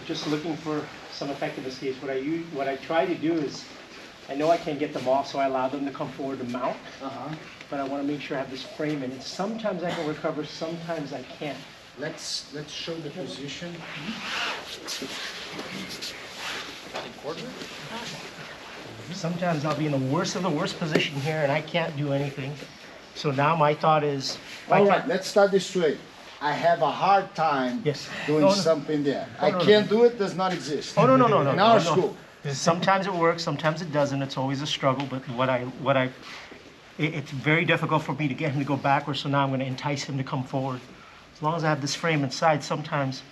just looking for some effective escapes. What I try to do is, I know I can't get them off, so I allow them to come forward to mount. But I want to make sure I have this frame in it. Sometimes I can recover, sometimes I can't. Let's show the position. Sometimes I'll be in the worst of the worst position here and I can't do anything. So now my thought is... All right, let's start this way. I have a hard time doing something there. I can't do it, does not exist. Oh, no. In our school. Sometimes it works, sometimes it doesn't. It's always a struggle, but it's very difficult for me to get him to go backwards, so now I'm going to entice him to come forward. As long as I have this frame inside, sometimes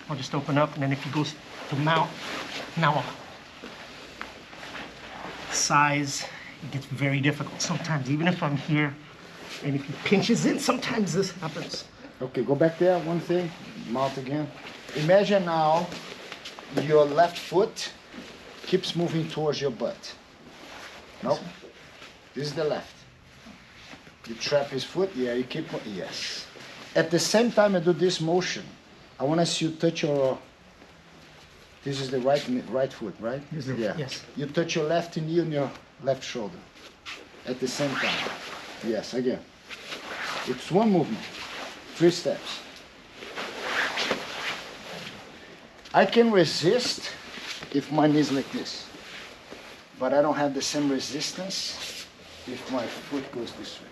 I'll just open up, and then if he goes to mount, now size, it gets very difficult sometimes, even if I'm here, and if he pinches in, sometimes this happens. Okay, go back there, one thing, mount again. Imagine now your left foot keeps moving towards your butt. No, this is the left. You trap his foot, you keep, yes. At the same time I do this motion, I want to see you touch your, this is the right foot, right? Yes. You touch your left knee on your left shoulder. At the same time. Yes, again. It's one movement, 3 steps. I can resist if my knee is like this, but I don't have the same resistance if my foot goes this way.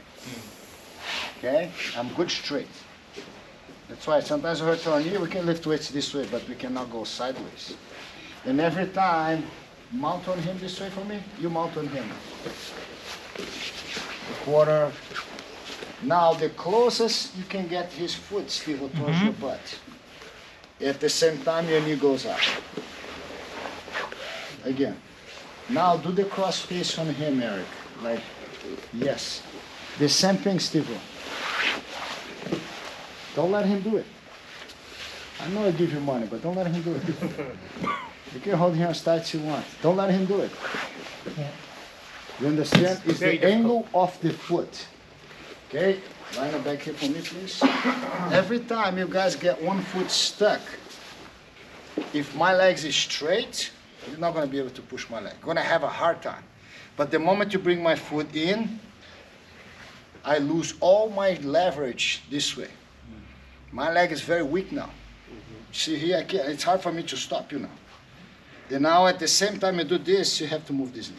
Okay? I'm good straight. That's why sometimes we hurt our knee, we can lift weights this way, but we cannot go sideways. And every time, mount on him this way for me, you mount on him. The quarter. Now the closest you can get his foot, Steve, towards your butt. At the same time, your knee goes up. Again. Now do the cross face on him, Eric. Like, yes. The same thing, Steve. Don't let him do it. I know I give you money, but don't let him do it. You can hold him as tight as you want. Don't let him do it. Yeah. You understand? It's the angle of the foot. Okay? Line it back here for me, please. Every time you guys get one foot stuck, if my legs is straight, you're not going to be able to push my leg. You're going to have a hard time. But the moment you bring my foot in, I lose all my leverage this way. My leg is very weak now. See here, I can't, it's hard for me to stop you now. Then now at the same time you do this, you have to move this knee.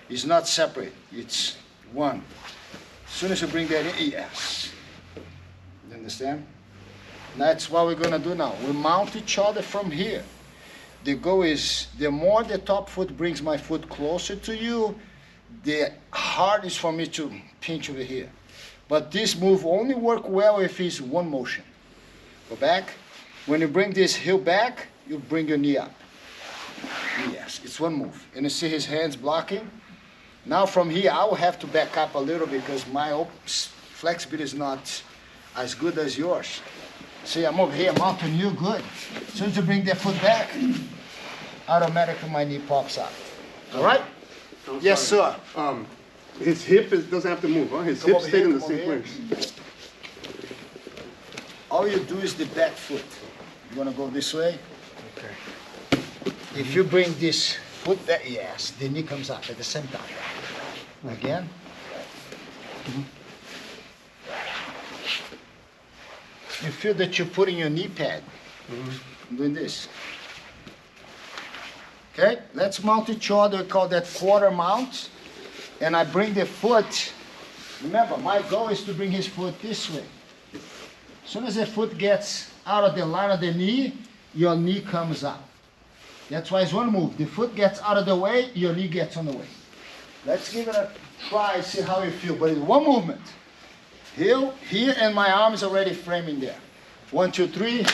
It's not separate, it's one. As soon as you bring that in, yes. You understand? That's what we're gonna do now. We mount each other from here. The goal is, the more the top foot brings my foot closer to you, the harder it's for me to pinch over here. But this move only work well if it's one motion. Go back. When you bring this heel back, you bring your knee up. Yes, it's one move. And you see his hands blocking? Now from here, I will have to back up a little because my flexibility is not as good as yours. See, I'm over here, mounting you, good. As soon as you bring that foot back, automatically my knee pops up. All right? Yes, sir. His hip doesn't have to move, huh? His hip stayed in the same place. All you do is the back foot. You want to go this way? Okay. If you bring this foot back, yes, the knee comes up at the same time. Again. You feel that you're putting your knee pad. Doing this. Okay, let's mount each other. We call that quarter mount. And I bring the foot. Remember, my goal is to bring his foot this way. As soon as the foot gets out of the line of the knee, your knee comes up. That's why it's one move. The foot gets out of the way, your knee gets on the way. Let's give it a try, see how you feel. But it's one movement. Here, and my arm is already framing there. 1, 2, 3.